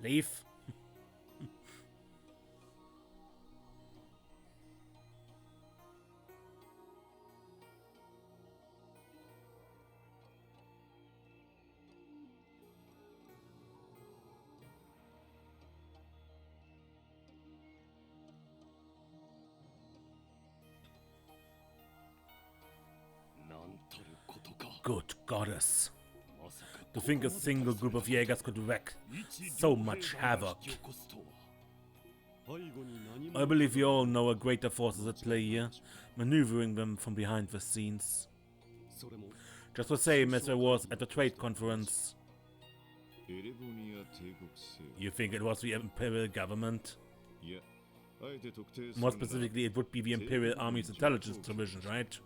Leave. Good goddess. To think a single group of Jaegers could wreak so much havoc. I believe you all know a greater force is at play here, maneuvering them from behind the scenes. Just the same as there was at the trade conference. You think it was the Imperial government? More specifically, it would be the Imperial Army's intelligence division, right?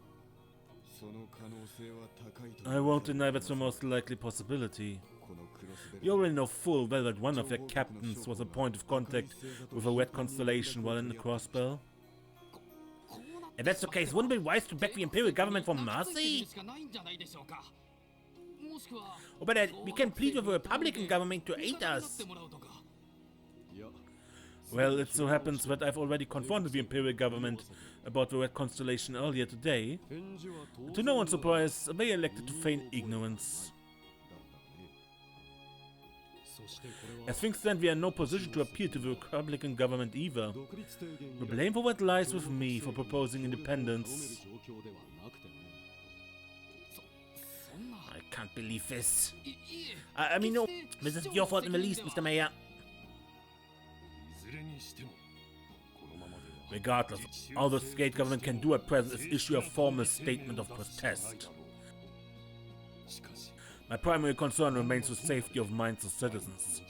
I won't deny that's the most likely possibility. You already know full well that one of their captains was a point of contact with a Red Constellation while in the crossbow. If that's the case, wouldn't it be wise to back the Imperial government for mercy? Or better, we can plead with the Republican government to aid us. Well, it so happens that I've already confronted the Imperial government about the Red Constellation earlier today. To no one's surprise, they elected to feign ignorance. As things stand, we are in no position to appeal to the Republican government either. The blame for what lies with me for proposing independence. I can't believe this. I mean, no, this isn't your fault in the least, Mr. Mayor. Regardless, all the state government can do at present is issue a formal statement of protest. My primary concern remains the safety of minds of citizens.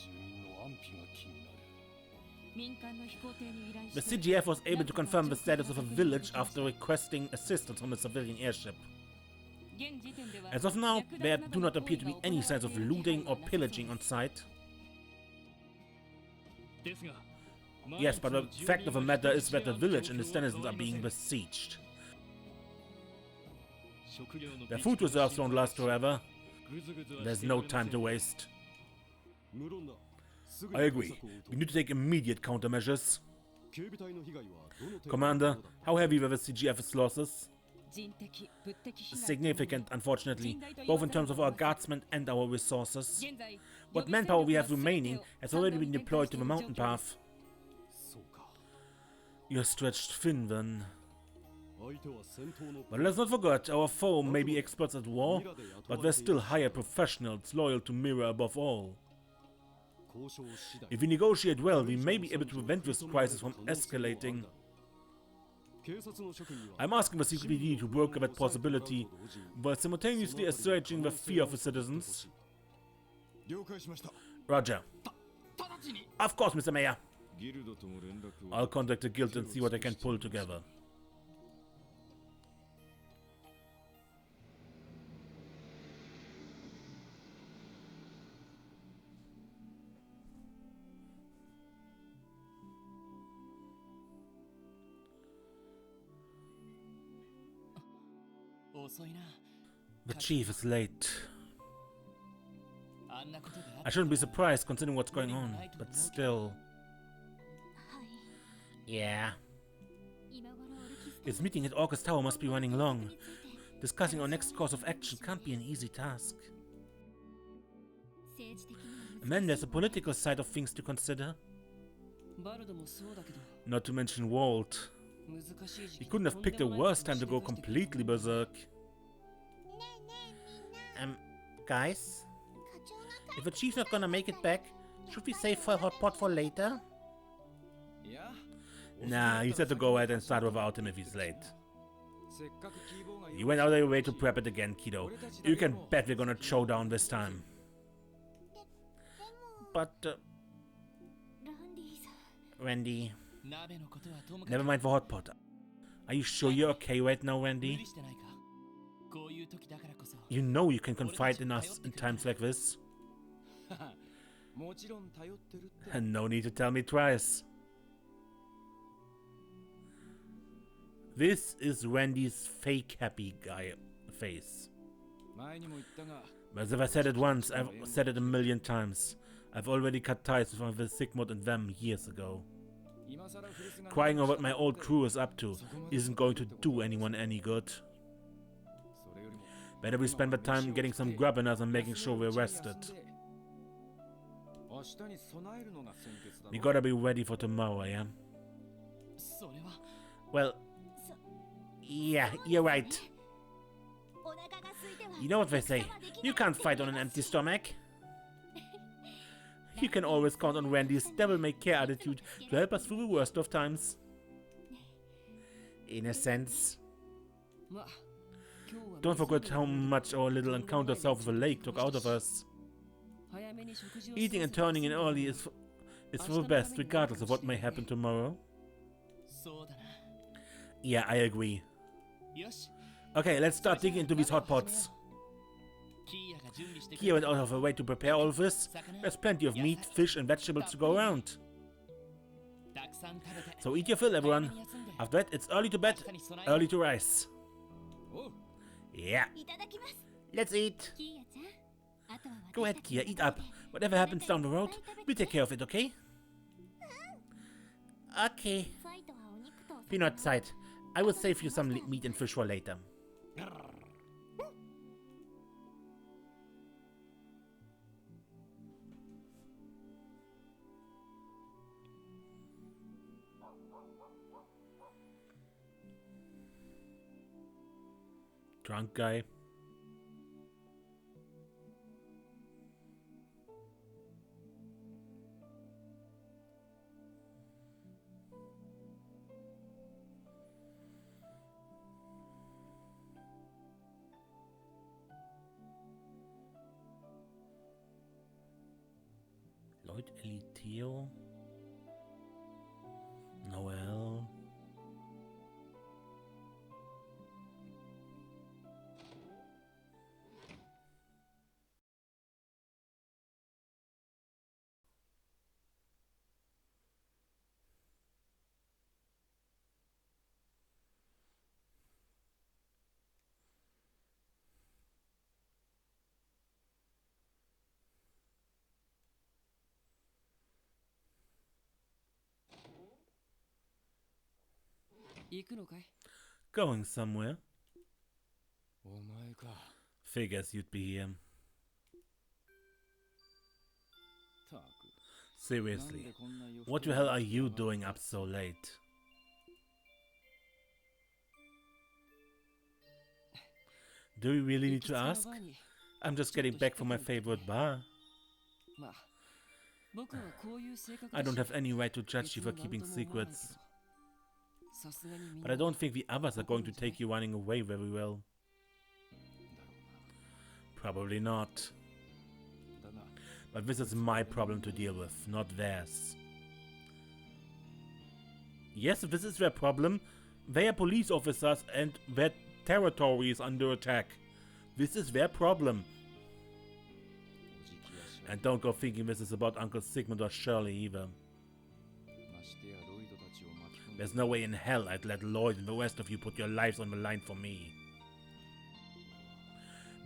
The CGF was able to confirm the status of a village after requesting assistance from a civilian airship. As of now, there do not appear to be any signs of looting or pillaging on site. Yes, but the fact of the matter is that the village and its denizens are being besieged. Their food reserves won't last forever. There's no time to waste. I agree. We need to take immediate countermeasures. Commander, how heavy were the CGF's losses? Significant, unfortunately, both in terms of our guardsmen and our resources. What manpower we have remaining has already been deployed to the mountain path. You're stretched thin then. But let's not forget, our foe may be experts at war, but they're still hired professionals loyal to Mira above all. If we negotiate well, we may be able to prevent this crisis from escalating. I'm asking the CPD to broker that possibility, while simultaneously assuaging the fear of the citizens. Roger. Of course, Mr. Mayor. I'll contact the guild and see what I can pull together. The chief is late. I shouldn't be surprised considering what's going on, but still. Yeah. His meeting at Orcus Tower must be running long. Discussing our next course of action can't be an easy task. And then there's the political side of things to consider. Not to mention Walt. He couldn't have picked a worse time to go completely berserk. Guys? If the chief's not gonna make it back, should we save for a hot pot for later? Nah, he said to go ahead and start without him if he's late. You went out of your way to prep it again, kiddo. You can bet we're gonna chow down this time. But, Randy... Never mind the hot pot. Are you sure you're okay right now, Randy? You know you can confide in us in times like this. And no need to tell me twice. This is Randy's fake happy guy face. But as if I said it once, I've said it a million times. I've already cut ties with one of the Sigmund and them years ago. Crying over what my old crew is up to isn't going to do anyone any good. Better we spend the time getting some grub in us and making sure we're rested. We gotta be ready for tomorrow, yeah? Well, yeah, you're right. You know what they say, you can't fight on an empty stomach. You can always count on Randy's devil-may-care attitude to help us through the worst of times. In a sense. Don't forget how much our little encounter south of the lake took out of us. Eating and turning in early is for the best, regardless of what may happen tomorrow. Yeah, I agree. Okay, let's start digging into these hot pots. Kia went out of her way to prepare all of this. There's plenty of meat, fish and vegetables to go around. So eat your fill, everyone. After that, it's early to bed, early to rise. Yeah. Let's eat. Go ahead, Kia, eat up. Whatever happens down the road, we'll take care of it, okay? Okay. Peanut side. I will save you some meat and fish for later. Drunk guy. Lloyd Eliteo. Noel. Going somewhere. Figures you'd be here. Seriously, what the hell are you doing up so late? Do we really need to ask? I'm just getting back from my favorite bar. I don't have any right to judge you for keeping secrets. But I don't think the others are going to take you running away very well. Probably not. But this is my problem to deal with, not theirs. Yes, this is their problem. They are police officers and their territory is under attack. This is their problem. And don't go thinking this is about Uncle Sigmund or Shirley either. There's no way in hell I'd let Lloyd and the rest of you put your lives on the line for me.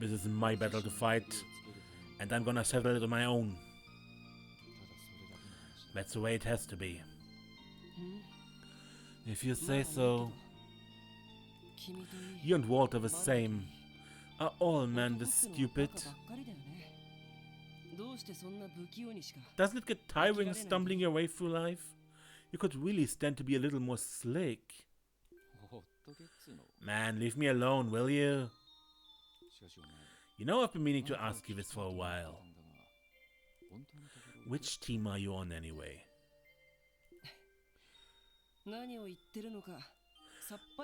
This is my battle to fight, and I'm gonna settle it on my own. That's the way it has to be. If you say so. You and Walter the same. Are all men this stupid? Doesn't it get tiring stumbling your way through life? You could really stand to be a little more slick. Man, leave me alone, will you? You know I've been meaning to ask you this for a while. Which team are you on anyway?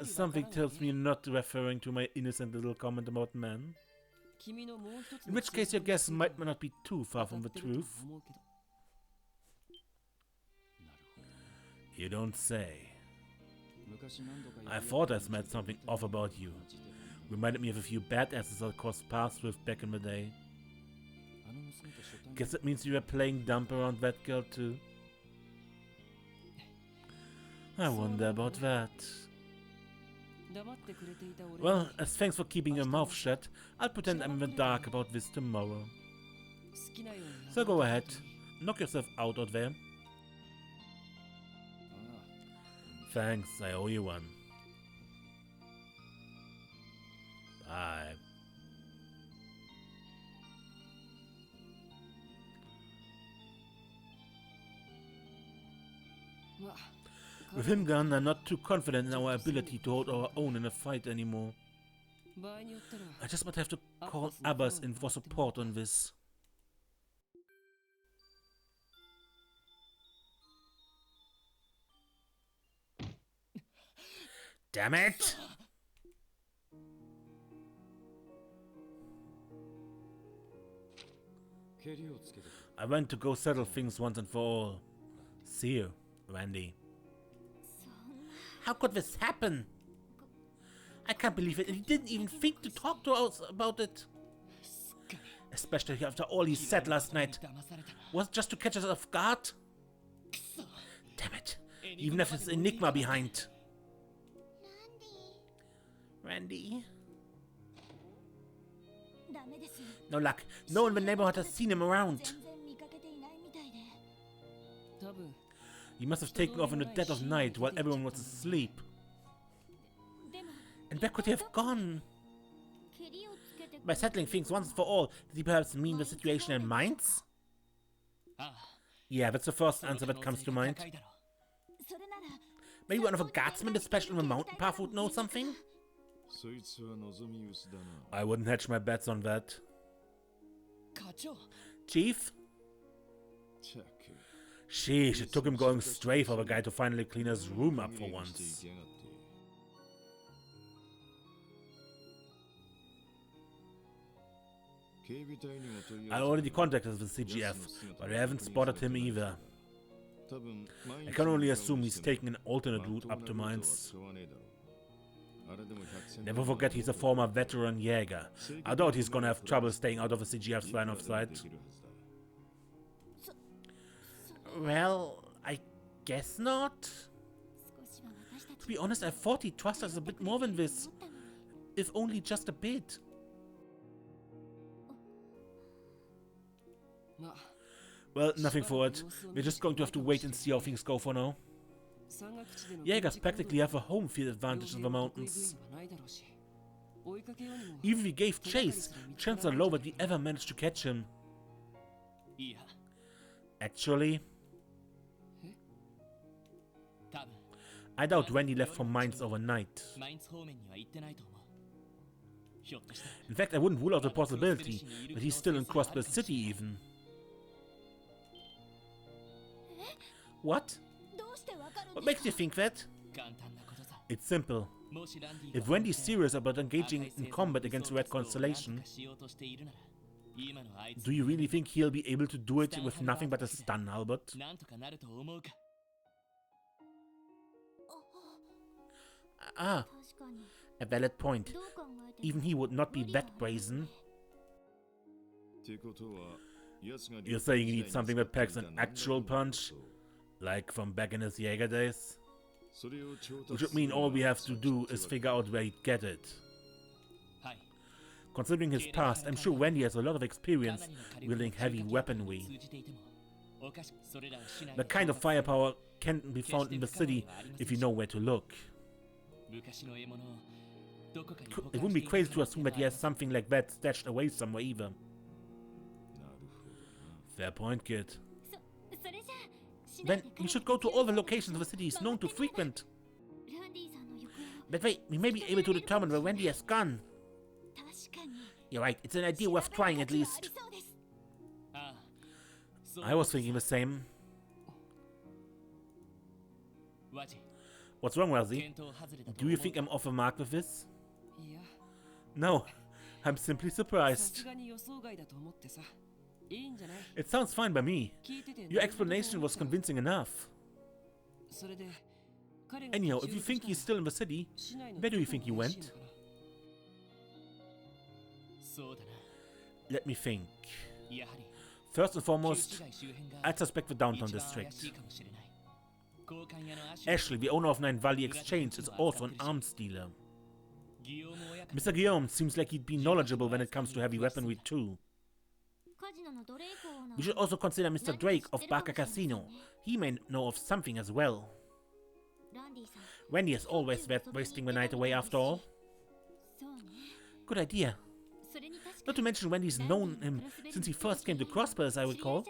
Something tells me you're not referring to my innocent little comment about men. In which case your guess might not be too far from the truth. You don't say. I thought I smelled something off about you. Reminded me of a few badasses I crossed paths with back in the day. Guess it means you were playing dumb around that girl too. I wonder about that. Well, as thanks for keeping your mouth shut, I'll pretend I'm in the dark about this tomorrow. So go ahead, Knock yourself out there. Thanks, I owe you one. Bye. With him gone, I'm not too confident in our ability to hold our own in a fight anymore. I just might have to call Abbas in for support on this. Damn it! I went to go settle things once and for all. See you, Randy. How could this happen? I can't believe it, and he didn't even think to talk to us about it. Especially after all he said last night. Was it just to catch us off guard? Damn it. Even if it's enigma behind. Randy? No luck. No one in the neighborhood has seen him around. He must have taken off in the dead of night while everyone was asleep. And where could he have gone? By settling things once for all, did he perhaps mean the situation in Mainz? Yeah, that's the first answer that comes to mind. Maybe one of the guardsmen dispatched on the mountain path would know something? I wouldn't hedge my bets on that. Chief? Sheesh, it took him going stray for the guy to finally clean his room up for once. I already contacted the CGF, but I haven't spotted him either. I can only assume he's taking an alternate route up to Mainz. Never forget he's a former veteran Jäger. I doubt he's gonna have trouble staying out of the CGF's line of sight. Well, I guess not. To be honest, I thought he'd trust us a bit more than this. If only just a bit. Well, nothing for it. We're just going to have to wait and see how things go for now. Jägers practically have a home field advantage in the mountains. Even if we gave chase, chances are low that we ever managed to catch him. Actually, I doubt Randy left from Mainz overnight. In fact, I wouldn't rule out the possibility that he's still in Crossbell City even. What? What makes you think that? It's simple. If Randy's serious about engaging in combat against the Red Constellation, do you really think he'll be able to do it with nothing but a stun, Albert? Ah, a valid point. Even he would not be that brazen. You're saying he needs something that packs an actual punch? Like from back in his Jäger days? Which would mean all we have to do is figure out where he'd get it. Considering his past, I'm sure Randy has a lot of experience wielding heavy weaponry. The kind of firepower can't be found in the city if you know where to look. It wouldn't be crazy to assume that he has something like that stashed away somewhere either. Fair point, kid. Then we should go to all the locations of the city he's known to frequent. That way, we may be able to determine where Randy has gone. You're right, it's an idea worth trying at least. I was thinking the same. What's wrong, Wellesley? Do you think I'm off the mark with this? No, I'm simply surprised. It sounds fine by me. Your explanation was convincing enough. Anyhow, if you think he's still in the city, where do you think he went? Let me think. First and foremost, I'd suspect the downtown district. Ashley, the owner of Nine Valley Exchange, is also an arms dealer. Mr. Guillaume seems like he'd be knowledgeable when it comes to heavy weaponry too. We should also consider Mr. Drake of Barker Casino. He may know of something as well. Randy is always wasting the night away after all. Good idea. Not to mention Wendy's known him since he first came to Crossbow, as I recall.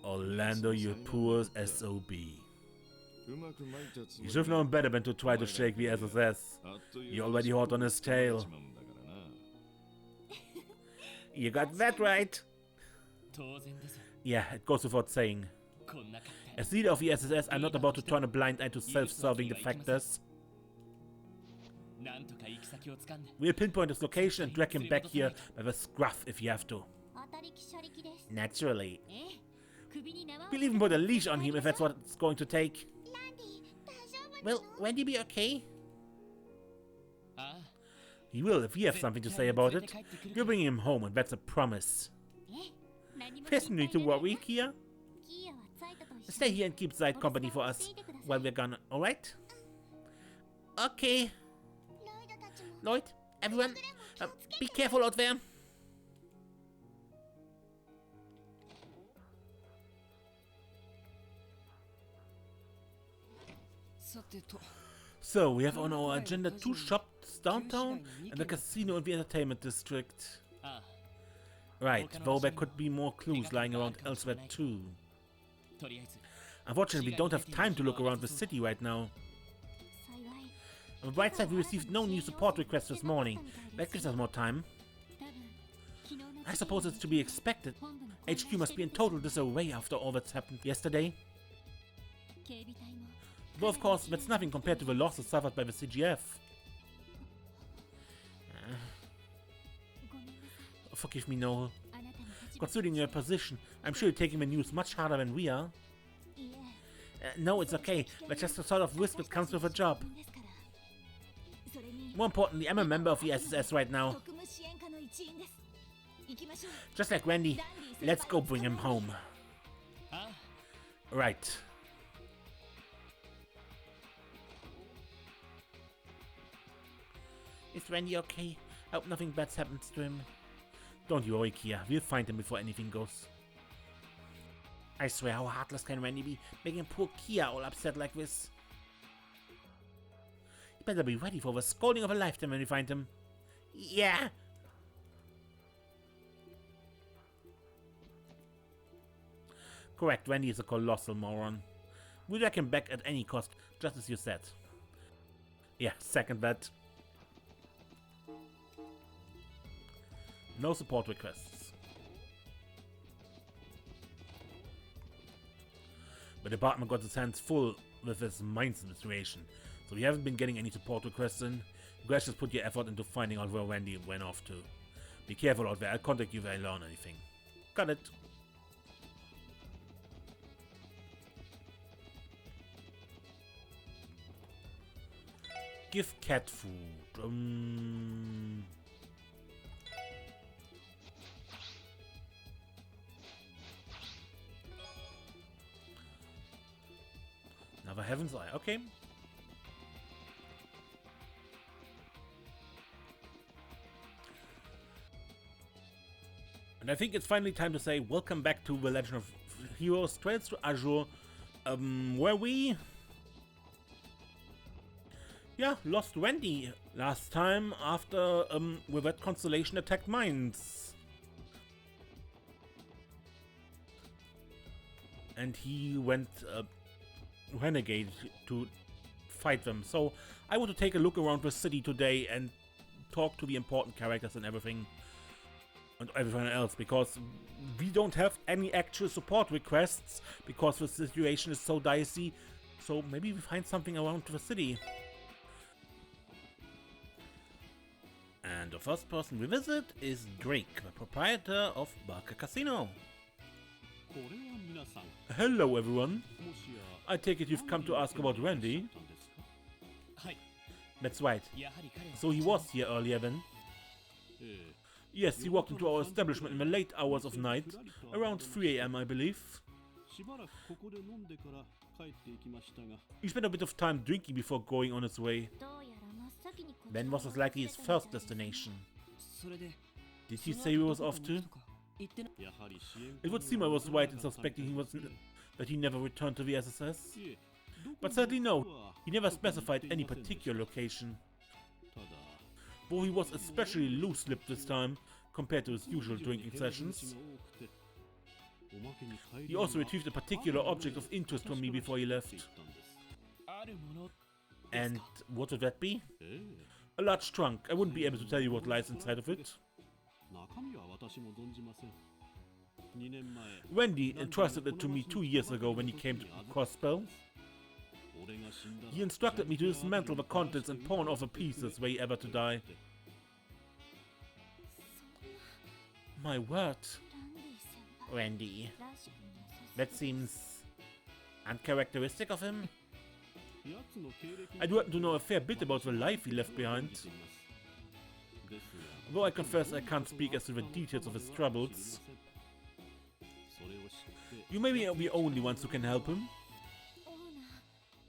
Orlando, you poor SOB. You should have known better than to try to shake the SSS. You're already hot on his tail. You got that right. Yeah, it goes without saying. As leader of the SSS, I'm not about to turn a blind eye to self-serving defectors. We'll pinpoint his location and drag him back here by the scruff if you have to. Naturally. We'll even put a leash on him if that's what it's going to take. Will Randy be okay? He will if we have something to say about it. We're bringing him home, and that's a promise. There's no need to worry, Kia. Stay here and keep Zeit company for us while we're gone, alright? Okay. Lloyd, everyone, be careful out there. So, we have on our agenda 2 shops downtown and a casino in the entertainment district. Right, though there could be more clues lying around elsewhere too. Unfortunately, we don't have time to look around the city right now. On the bright side, we received no new support requests this morning. That gives us more time. I suppose it's to be expected. HQ must be in total disarray after all that's happened yesterday. Though of course, that's nothing compared to the losses suffered by the CGF. Forgive me, Noel. Considering your position, I'm sure you're taking the news much harder than we are. No, it's okay. That's just the sort of risk that comes with a job. More importantly, I'm a member of the SSS right now. Just like Randy, let's go bring him home. Right. Is Randy okay? I hope nothing bad happens to him. Don't you worry, Kia. We'll find him before anything goes. I swear, how heartless can Randy be, making poor Kia all upset like this? You better be ready for the scolding of a lifetime when we find him. Yeah! Correct, Randy is a colossal moron. We'll drag him back at any cost, just as you said. Yeah, second that. No support requests. The department got its hands full with this mines situation, so we haven't been getting any support requests in. You guys just put your effort into finding out where Randy went off to. Be careful out there, I'll contact you if I learn anything. Got it. Give cat food. Another Heaven's Eye, okay. And I think it's finally time to say welcome back to The Legend of Heroes Trails to Azure, where we... yeah, lost Randy last time after the Red Constellation attacked mines. And he went renegade to fight them. So I want to take a look around the city today and talk to the important characters and everything. And everyone else, because we don't have any actual support requests because the situation is so dicey. So maybe we find something around the city. And the first person we visit is Drake, the proprietor of Barker Casino. Hello everyone. I take it you've come to ask about Randy? That's right. So he was here earlier then? Yes, he walked into our establishment in the late hours of night, around 3 AM I believe. He spent a bit of time drinking before going on his way. Then was likely his first destination. Did he say he was off to? It would seem I was right in suspecting that he never returned to the SSS. But sadly no, he never specified any particular location. Though he was especially loose-lipped this time, compared to his usual drinking sessions. He also retrieved a particular object of interest from me before he left. And what would that be? A large trunk. I wouldn't be able to tell you what lies inside of it. Randy entrusted it to me 2 years ago when he came to Crossbell. He instructed me to dismantle the contents and pawn off the pieces were he ever to die. My word. Randy. That seems uncharacteristic of him. I do happen to know a fair bit about the life he left behind. Though I confess I can't speak as to the details of his troubles. You may be the only ones who can help him.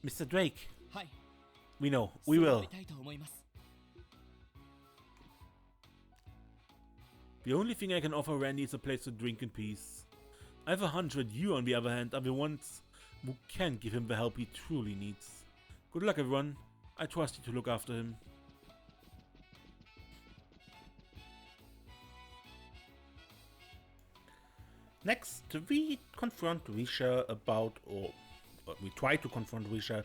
Mr. Drake. We know. We will. The only thing I can offer Randy is a place to drink in peace. I have a hunch that you, on the other hand, are the ones who can give him the help he truly needs. Good luck, everyone. I trust you to look after him. Next, we confront Risha about, or we try to confront Risha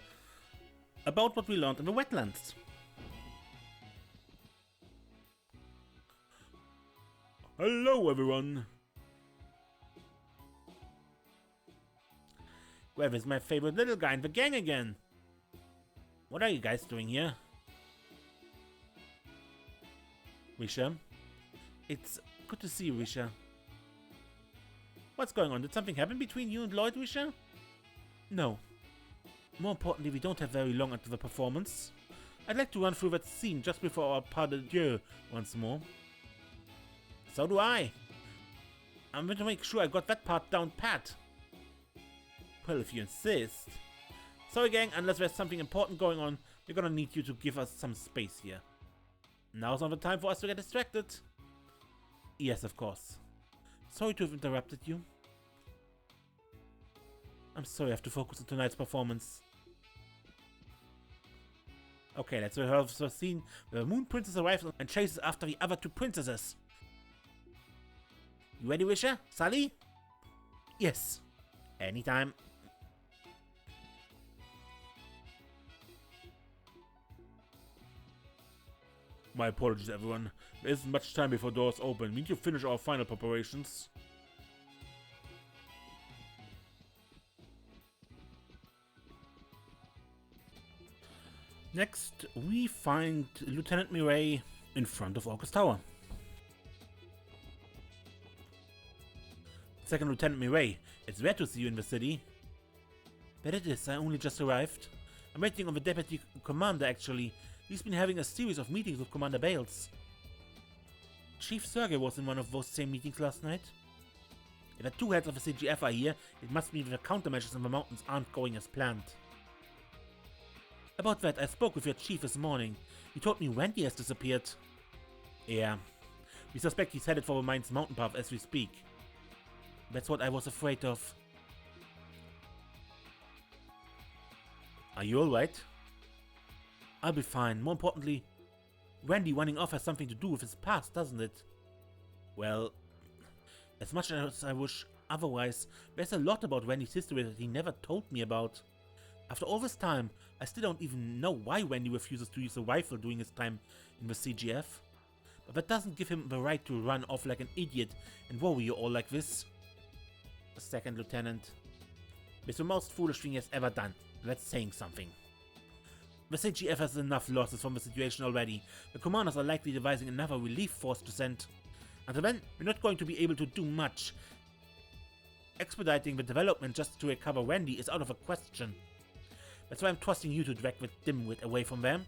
about what we learned in the wetlands. Hello, everyone. Where is my favorite little guy in the gang again? What are you guys doing here? Risha? It's good to see you, Risha. What's going on? Did something happen between you and Lloyd, Risha? No. More importantly, we don't have very long until the performance. I'd like to run through that scene just before our pas de deux once more. So do I. I'm going to make sure I got that part down pat. Well, if you insist. Sorry gang, unless there's something important going on, we're gonna need you to give us some space here. Now's not the time for us to get distracted. Yes, of course. Sorry to have interrupted you. I'm sorry I have to focus on tonight's performance. Okay, let's rehearse the scene where the Moon Princess arrives and chases after the other two princesses. You ready, Risha? Sully? Yes. Anytime. My apologies, everyone. There isn't much time before doors open. We need to finish our final preparations. Next, we find Lieutenant Mirai in front of Orcus Tower. Second Lieutenant Mirai, it's rare to see you in the city. But it is, I only just arrived. I'm waiting on the Deputy Commander, actually. He's been having a series of meetings with Commander Bales. Chief Sergei was in one of those same meetings last night. If the two heads of the CGF are here, it must mean that the countermeasures in the mountains aren't going as planned. About that, I spoke with your chief this morning. He told me Randy has disappeared. Yeah. We suspect he's headed for the mine's mountain path as we speak. That's what I was afraid of. Are you alright? I'll be fine. More importantly, Randy running off has something to do with his past, doesn't it? Well, as much as I wish otherwise, there's a lot about Randy's history that he never told me about. After all this time, I still don't even know why Randy refuses to use a rifle during his time in the CGF. But that doesn't give him the right to run off like an idiot and worry you all like this. Second Lieutenant. It's the most foolish thing he has ever done. That's saying something. The CGF has enough losses from the situation already. The commanders are likely devising another relief force to send. Until then, we're not going to be able to do much. Expediting the development just to recover Randy is out of the question. That's why I'm trusting you to drag the dimwit away from them.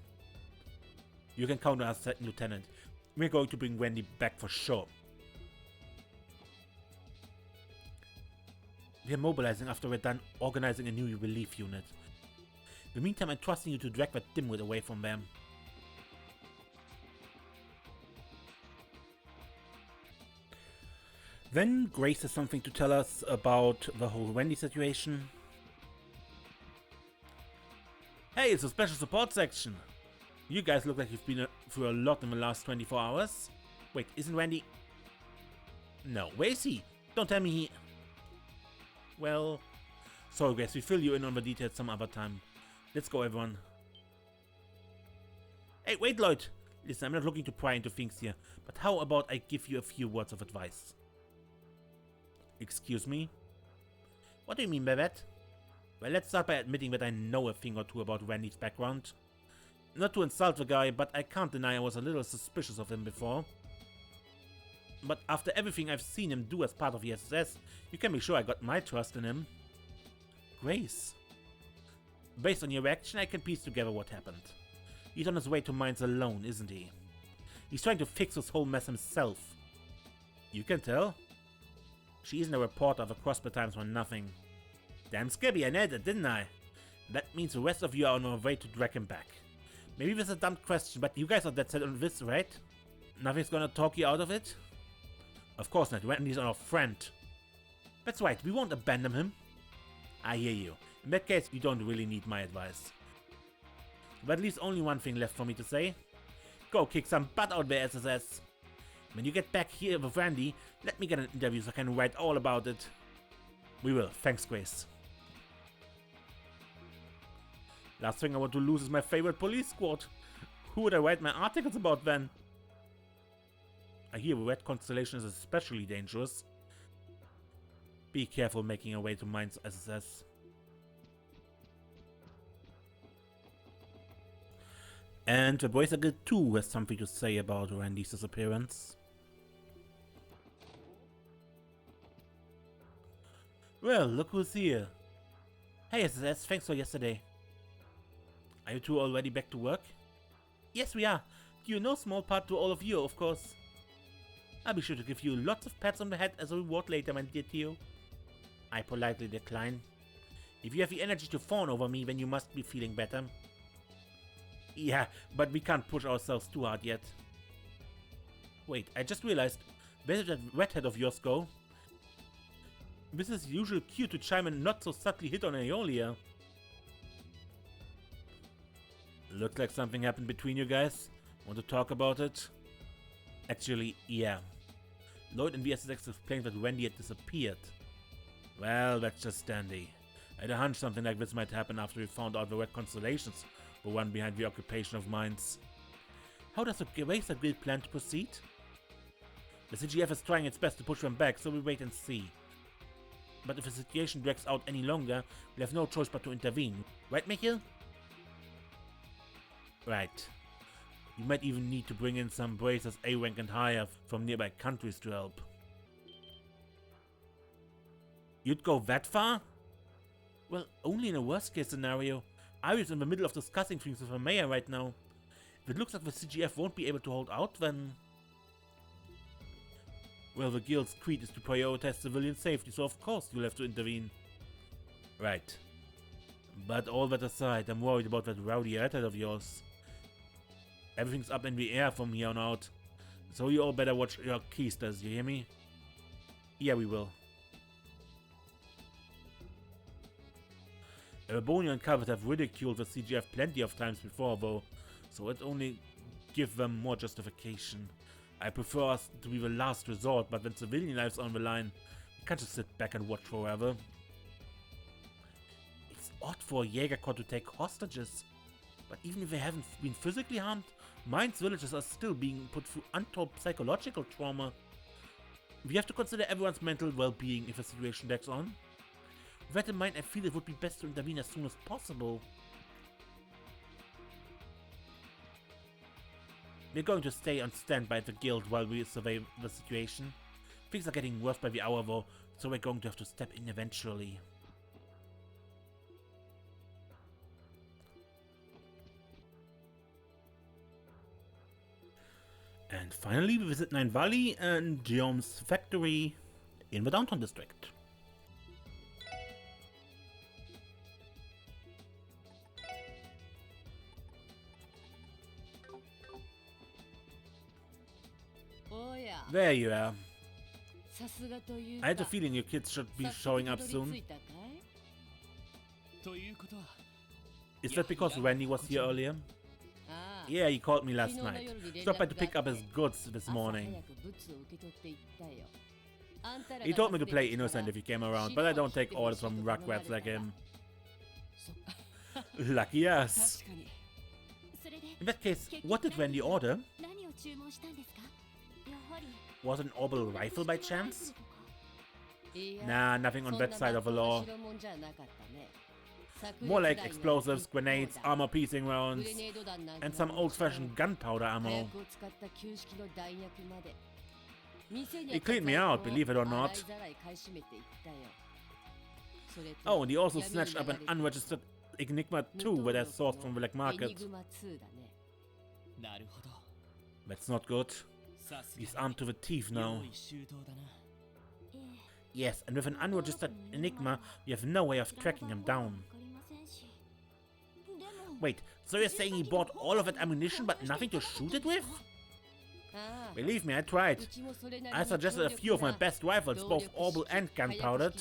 You can count on us, Second Lieutenant. We're going to bring Randy back for sure. We're mobilizing after we're done organizing a new relief unit. In the meantime, I'm trusting you to drag that dimwit away from them. Then Grace has something to tell us about the whole Randy situation. Hey, it's a special support section. You guys look like you've been through a lot in the last 24 hours. Wait, isn't Randy... No, where is he? Don't tell me he... Well... Sorry guys, we fill you in on the details some other time. Let's go, everyone. Hey, wait, Lloyd! Listen, I'm not looking to pry into things here, but how about I give you a few words of advice? Excuse me? What do you mean by that? Well, let's start by admitting that I know a thing or two about Randy's background. Not to insult the guy, but I can't deny I was a little suspicious of him before. But after everything I've seen him do as part of the SSS, you can be sure I got my trust in him. Grace. Based on your reaction, I can piece together what happened. He's on his way to Mines alone, isn't he? He's trying to fix this whole mess himself. You can tell. She isn't a reporter of the Crossplay Times for nothing. Damn scabby, I nailed it, didn't I? That means the rest of you are on your way to drag him back. Maybe this is a dumb question, but you guys are dead set on this, right? Nothing's gonna talk you out of it? Of course not, Randy's our friend. That's right, we won't abandon him. I hear you. In that case, you don't really need my advice. But at least only one thing left for me to say. Go kick some butt out there, SSS. When you get back here with Randy, let me get an interview so I can write all about it. We will. Thanks, Grace. Last thing I want to lose is my favorite police squad. Who would I write my articles about then? I hear the Red Constellation is especially dangerous. Be careful making your way to Mines SSS. And the Bracer Guild 2 has something to say about Randy's disappearance. Well, look who's here. Hey SSS, thanks for yesterday. Are you two already back to work? Yes, we are. Due no small part to all of you, of course. I'll be sure to give you lots of pats on the head as a reward later, my dear Theo. I politely decline. If you have the energy to fawn over me, then you must be feeling better. Yeah, but we can't push ourselves too hard yet. Wait, I just realized, where did that redhead of yours go? This is the usual cue to chime in not so subtly hit on Aeolia. Looks like something happened between you guys. Want to talk about it? Actually, yeah. Lloyd and the SSX explained that Randy had disappeared. Well, that's just dandy. I had a hunch something like this might happen after we found out the Red Constellations were one behind the occupation of Mines. How does the Eraser Guild plan to proceed? The CGF is trying its best to push them back, so we'll wait and see. But if the situation drags out any longer, we'll have no choice but to intervene. Right, Michiel? Right. You might even need to bring in some bracers A rank and higher from nearby countries to help. You'd go that far? Well, only in a worst case scenario. Ariel's in the middle of discussing things with the mayor right now. If it looks like the CGF won't be able to hold out, then... Well, the guild's creed is to prioritize civilian safety, so of course you'll have to intervene. Right. But all that aside, I'm worried about that rowdy redhead of yours. Everything's up in the air from here on out, so you all better watch your keysters, you hear me? Yeah, we will. Erebonia and Covet have ridiculed the CGF plenty of times before, though, so it only gives them more justification. I prefer us to be the last resort, but when civilian lives are on the line, we can't just sit back and watch forever. It's odd for a Jaeger Corps to take hostages, but even if they haven't been physically harmed, Mines villagers are still being put through untold psychological trauma. We have to consider everyone's mental well-being if the situation drags on. With that in mind, I feel it would be best to intervene as soon as possible. We're going to stay on standby at the guild while we survey the situation. Things are getting worse by the hour though, so we're going to have to step in eventually. And finally, we visit Nine Valley and Guillaume's factory in the downtown district. Oh yeah. There you are. I had a feeling your kids should be showing up soon. Is that because Randy was here earlier? Yeah, he called me last night. Stopped by to pick up his goods this morning. He told me to play innocent if he came around, but I don't take orders from rugrats like him. Lucky us. In that case, what did Randy order? Was it an orbital rifle by chance? Nah, nothing on that side of the law. More like explosives, grenades, armor-piercing rounds, and some old-fashioned gunpowder ammo. He cleaned me out, believe it or not. Oh, and he also snatched up an unregistered Enigma 2 where they're sourced from the black market. That's not good. He's armed to the teeth now. Yes, and with an unregistered Enigma, we have no way of tracking him down. Wait, so you're saying he bought all of that ammunition but nothing to shoot it with? Believe me, I tried. I suggested a few of my best rifles, both orbital and gunpowdered.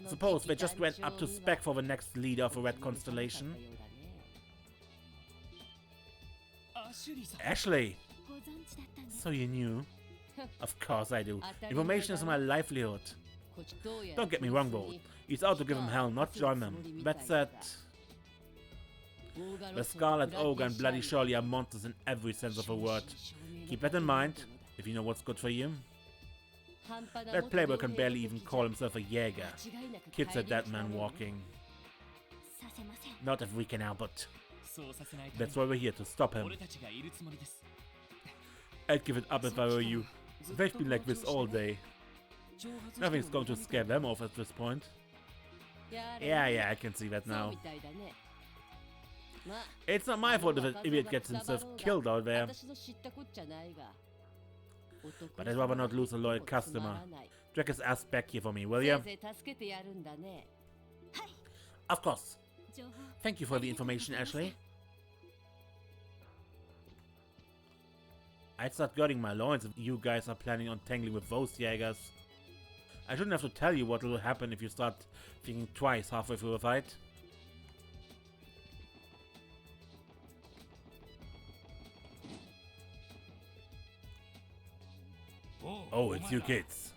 Suppose they just went up to spec for the next leader of a Red Constellation. Ashley! So you knew? Of course I do. Information is my livelihood. Don't get me wrong though. He's out to give him hell, not join them. That said, the Scarlet Ogre and Bloody Shirley are monsters in every sense of the word. Keep that in mind, if you know what's good for you. That playboy can barely even call himself a Jäger. Kids are dead man walking. Not if we can help it. That's why we're here, to stop him. I'd give it up if I were you. They've been like this all day. Nothing's going to scare them off at this point. Yeah, I can see that now. It's not my fault if an idiot gets himself killed out there. But I'd rather not lose a loyal customer. Drag his ass back here for me, will ya? Of course. Thank you for the information, Ashley. I'd start girding my loins if you guys are planning on tangling with those Jägers. I shouldn't have to tell you what will happen if you start thinking twice halfway through a fight. Oh, it's you kids.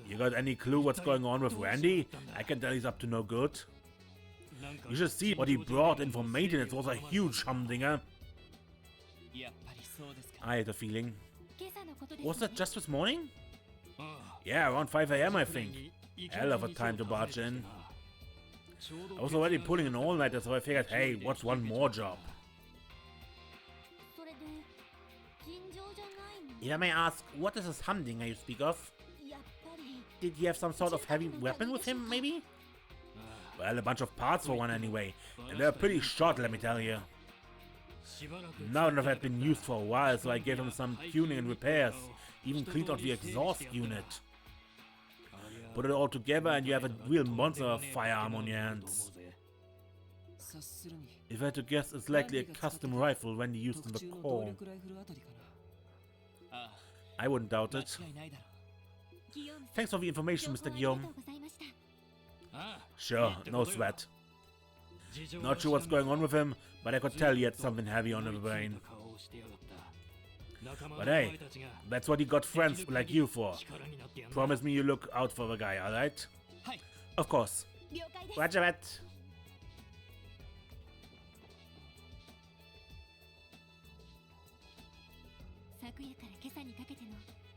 You got any clue what's going on with Randy? I can tell he's up to no good. You should see what he brought in for maintenance. It was a huge humdinger. I had a feeling. Was that just this morning? Yeah, around 5 AM I think. Hell of a time to barge in. I was already pulling an all-nighter, so I figured, hey, what's one more job? If I may ask, what is this humdinger you speak of? Did he have some sort of heavy weapon with him, maybe? Well, a bunch of parts for one anyway, and they're pretty short, let me tell you. None of that had been used for a while, so I gave him some tuning and repairs, even cleaned out the exhaust unit. Put it all together and you have a real monster of firearm on your hands. If I had to guess, it's likely a custom rifle Randy used in the Corps. I wouldn't doubt it. Thanks for the information, Mr. Guillaume. Sure, no sweat. Not sure what's going on with him, but I could tell he had something heavy on the brain. But hey, that's what he got friends like you for. Promise me you look out for the guy, alright? Of course. Roger that.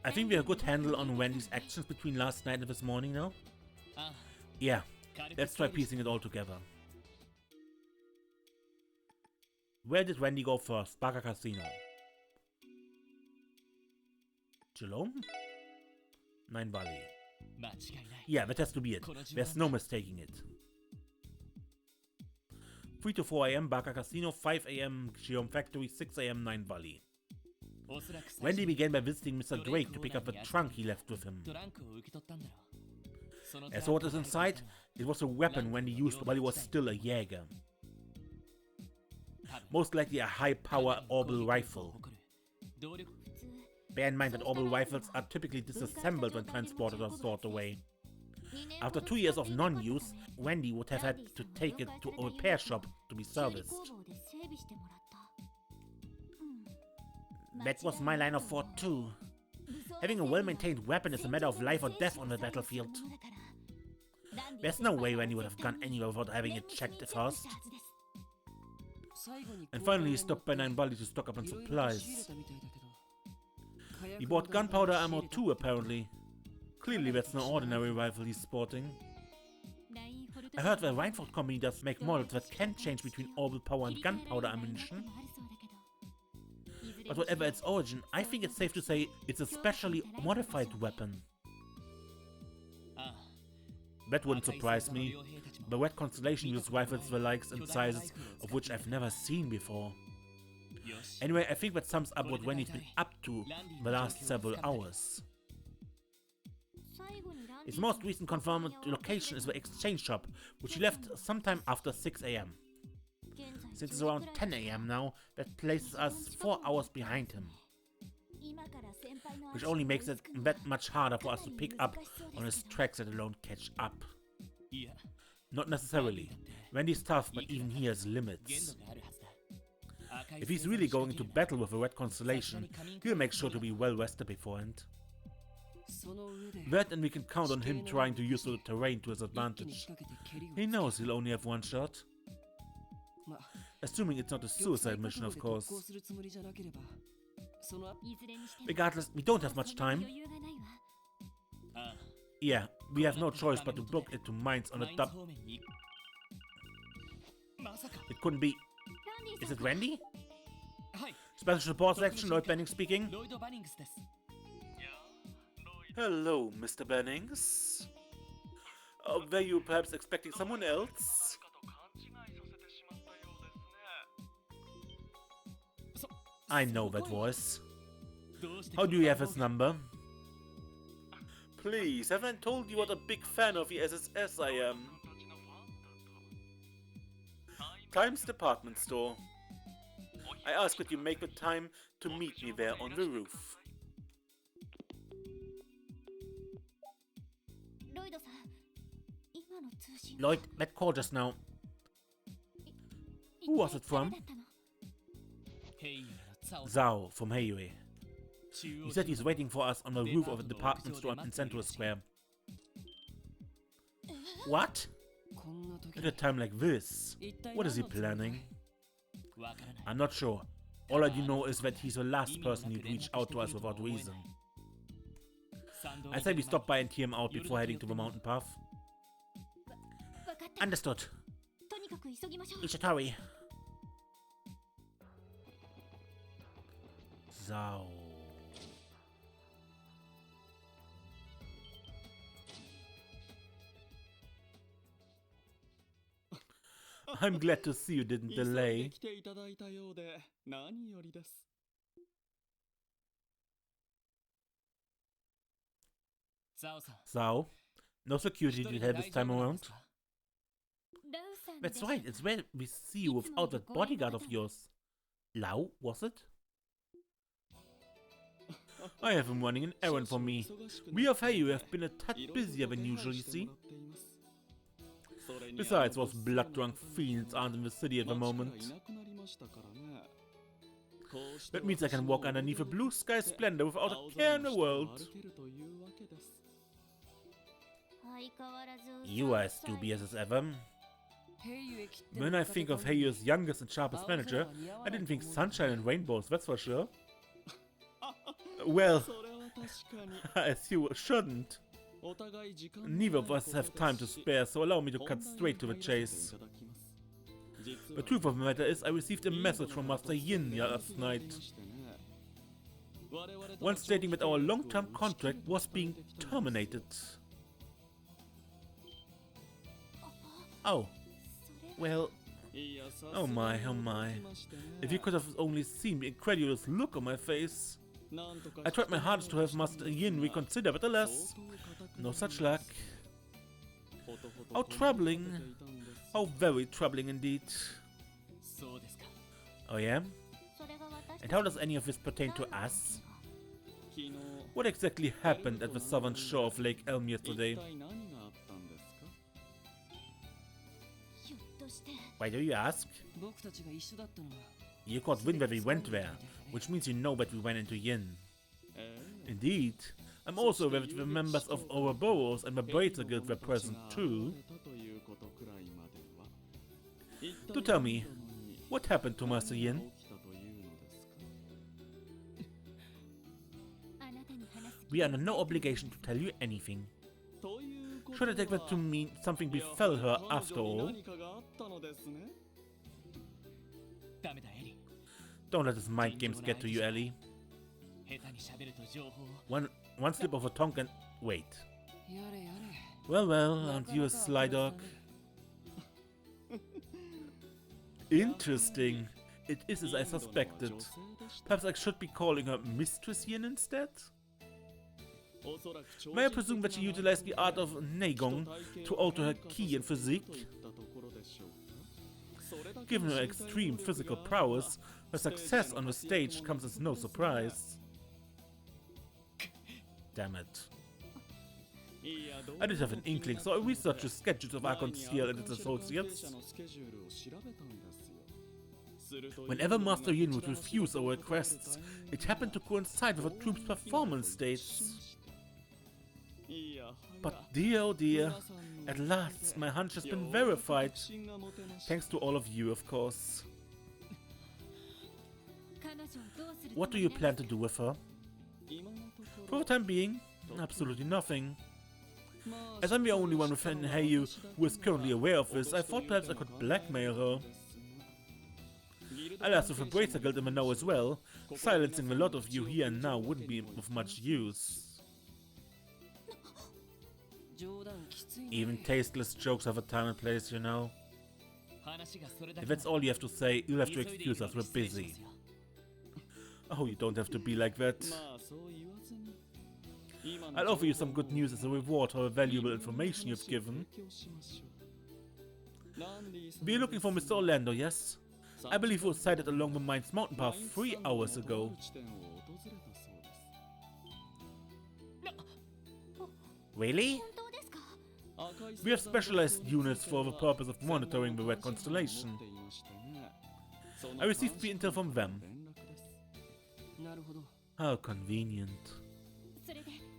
I think we have a good handle on Randy's actions between last night and this morning now. Yeah, let's try piecing it all together. Where did Randy go first? Baka Casino. Geelong? Nine Valley. Yeah, that has to be it. There's no mistaking it. 3 to 4 AM Baka Casino, 5 AM Geom Factory, 6 AM Nine Valley. Randy began by visiting Mr. Drake to pick up the trunk he left with him. As for what is inside, it was a weapon Randy used while he was still a Jäger. Most likely a high-power orbital rifle. Bear in mind that orbital rifles are typically disassembled when transported or stored away. After 2 years of non-use, Randy would have had to take it to a repair shop to be serviced. That was my line of thought too. Having a well-maintained weapon is a matter of life or death on the battlefield. There's no way Randy would have gone anywhere without having it checked first. And finally he stopped by Nine Bali to stock up on supplies. He bought gunpowder ammo too, apparently. Clearly that's no ordinary rifle he's sporting. I heard the Reinford company does make models that can change between orbital power and gunpowder ammunition. But whatever its origin, I think it's safe to say it's a specially modified weapon. That wouldn't surprise me. The Red Constellation uses rifles the likes and sizes of which I've never seen before. Anyway, I think that sums up what Randy's been up to the last several hours. His most recent confirmed location is the exchange shop, which he left sometime after 6 AM. Since it's around 10 AM now, that places us 4 hours behind him. Which only makes it that much harder for us to pick up on his tracks that alone catch up. Not necessarily. Randy's tough, but even he has limits. If he's really going into battle with the Red Constellation, he'll make sure to be well rested beforehand. That, and we can count on him trying to use the terrain to his advantage. He knows he'll only have one shot. Assuming it's not a suicide mission, of course. Regardless, we don't have much time. Yeah, we have no choice but to book it to mines on a dub. It couldn't be. Is it Randy? Special support section, Lloyd Bennings speaking. Hello, Mr. Bennings. Were you perhaps expecting someone else? I know that voice. How do you have his number? Please, haven't I told you what a big fan of the SSS I am? Times Department Store. I ask that you make the time to meet me there on the roof. Lloyd, that call just now. Who was it from? Zhao from Heiyue. He said he's waiting for us on the roof of a department store in Central Square. What? At a time like this? What is he planning? I'm not sure. All I do know is that he's the last person who'd reach out to us without reason. I say we stop by and hear him out before heading to the mountain path. Understood. We should hurry. Zhao. I'm glad to see you didn't delay. Zhao, no security detail this time around. That's right, it's rare we see you without that bodyguard of yours. Lau, was it? I have him running an errand for me. We of Heiyue have been a tad busier than usual, you see. Besides, those blood-drunk fiends aren't in the city at the moment. That means I can walk underneath a blue sky splendor without a care in the world. You are as dubious as ever. When I think of Heiyue's youngest and sharpest manager, I didn't think sunshine and rainbows, that's for sure. Well, as you shouldn't. Neither of us have time to spare, so allow me to cut straight to the chase. The truth of the matter is, I received a message from Master Yin last night. One stating that our long-term contract was being terminated. Oh. Well. Oh my, oh my. If you could have only seen the incredulous look on my face. I tried my hardest to have Master Yin reconsider, but alas, no such luck. How troubling. How very troubling indeed. Oh yeah? And how does any of this pertain to us? What exactly happened at the southern shore of Lake Elm yesterday? Why do you ask? You caught wind that we went there, which means you know that we went into Yin. Indeed. I'm also aware that the members of our boroughs and the Bracer Guild were present too. Do tell me, what happened to Master Yin? We are under no obligation to tell you anything. Should I take that to mean something befell her after all? Don't let his mind games get to you, Ellie. One slip of a tongue and... wait. Well, aren't you a sly dog? Interesting. It is as I suspected. Perhaps I should be calling her Mistress Yin instead? May I presume that she utilized the art of Neigong to alter her ki and physique? Given her extreme physical prowess, her success on the stage comes as no surprise. Damn it. I did have an inkling, so I researched the schedules of Archon Steel and its associates. Whenever Master Yin would refuse our requests, it happened to coincide with her troops' performance dates. But dear oh dear, at last my hunch has been verified. Thanks to all of you, of course. What do you plan to do with her? For the time being, absolutely nothing. As I'm the only one within Heyu who is currently aware of this, I thought perhaps I could blackmail her. I'll ask if the Bracer Guild in the know as well. Silencing a lot of you here and now wouldn't be of much use. Even tasteless jokes have a time and place, you know. If that's all you have to say, you'll have to excuse us, we're busy. Oh, you don't have to be like that. I'll offer you some good news as a reward for the valuable information you've given. We're looking for Mr. Orlando, yes? I believe he was sighted along the Mines Mountain Path 3 hours ago. Really? We have specialized units for the purpose of monitoring the Red Constellation. I received the intel from them. How convenient.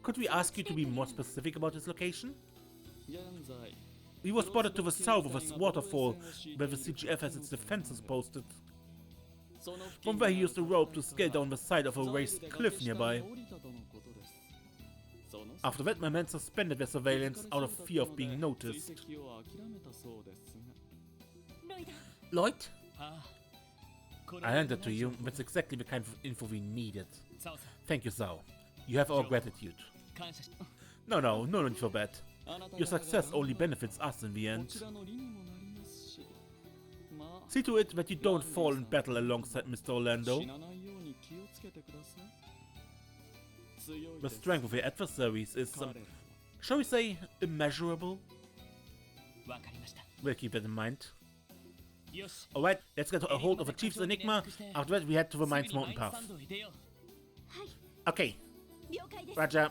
Could we ask you to be more specific about his location? We were spotted to the south of a waterfall where the CGF has its defenses posted. From where he used a rope to scale down the side of a raised cliff nearby. After that, my men suspended their surveillance out of fear of being noticed. Lloyd? I handed it to you. That's exactly the kind of info we needed. Thank you, Zhao. You have our gratitude. No need for that. Your success only benefits us in the end. See to it that you don't fall in battle alongside Mr. Orlando. The strength of your adversaries is, shall we say, immeasurable? We'll keep that in mind. Alright, let's get a hold of the Chief's Enigma. After that, we head to the Mines Mountain Path. Okay. Roger.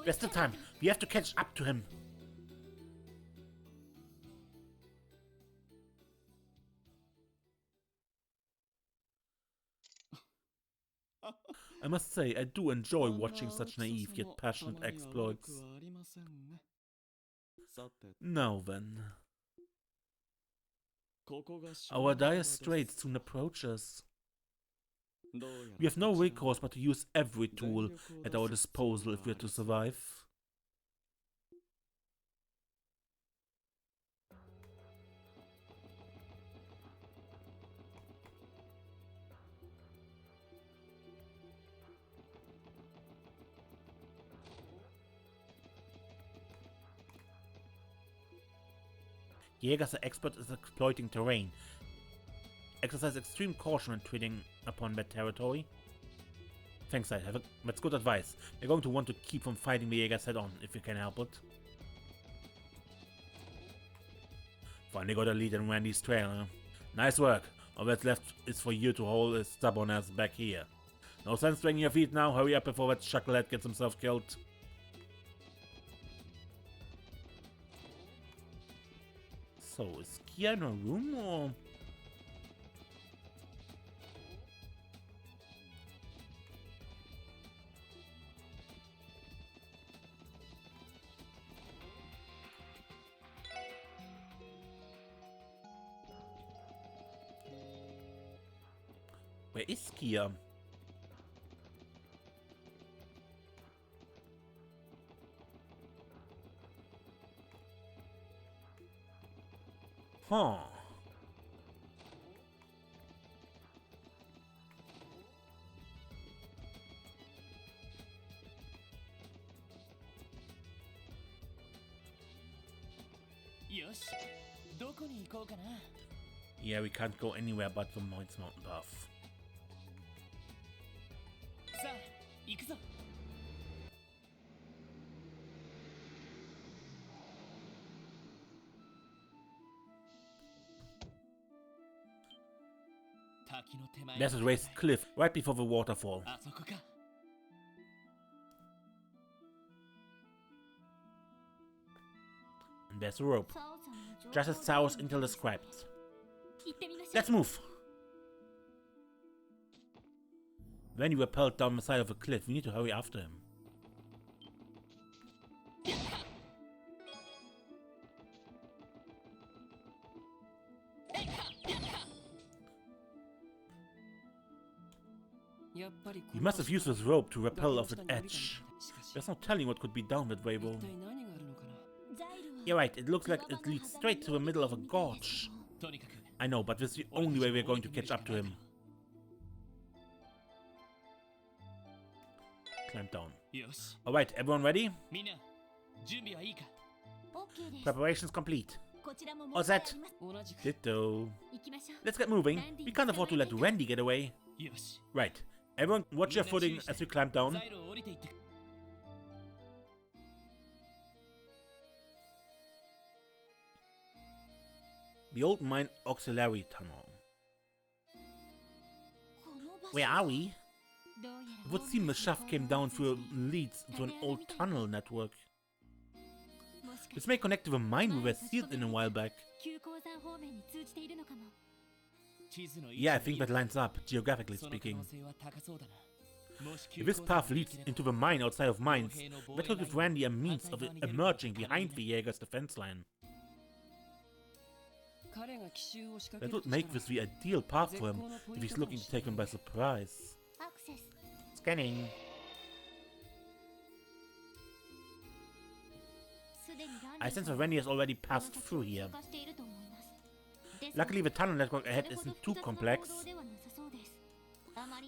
That's the time. We have to catch up to him. I must say, I do enjoy watching such naive yet passionate exploits. Now then. Our dire straits soon approach us. We have no recourse but to use every tool at our disposal if we are to survive. Jägers are experts at exploiting terrain. Exercise extreme caution when treading upon that territory. Thanks, that's good advice. We're going to want to keep from fighting the Jägers head on, if we can help it. Finally got a lead in Randy's trail, huh? Nice work. All that's left is for you to hold his stubborn ass back here. No sense dragging your feet now. Hurry up before that chucklehead gets himself killed. So, is Kia in a room or? Where is Kia? Huh. Yeah, we can't go anywhere but the Mountain Path. There's a raised cliff right before the waterfall. And there's a rope, just as Sao's intel described. Let's move! When you were rappelled down the side of a cliff, we need to hurry after him. You must have used this rope to rappel off that edge. There's no telling what could be down that way, though. You're right, it looks like it leads straight to the middle of a gorge. I know, but this is the only way we're going to catch up to him. Climb down. Alright, everyone ready? Preparations complete. All set? Ditto. Let's get moving. We can't afford to let Randy get away. Right. Everyone, watch your footing as you climb down. The old mine auxiliary tunnel. Where are we? It would seem the shaft came down through leads into an old tunnel network. This may connect to the mine we were sealed in a while back. Yeah, I think that lines up, geographically speaking. If this path leads into the mine outside of mines, that could give Randy a means of emerging behind the Jaeger's defense line. That would make this the ideal path for him if he's looking to take him by surprise. Scanning. I sense that Randy has already passed through here. Luckily, the tunnel network ahead isn't too complex.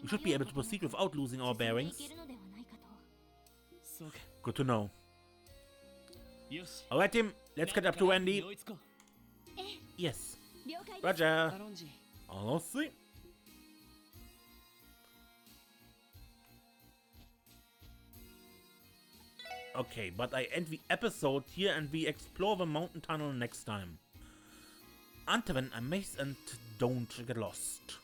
We should be able to proceed without losing our bearings. Good to know. Alright, Tim, let's get up to Randy. Yes. Roger. I'll see. Okay, but I end the episode here and we explore the mountain tunnel next time. Until then, I'm Mace and don't get lost.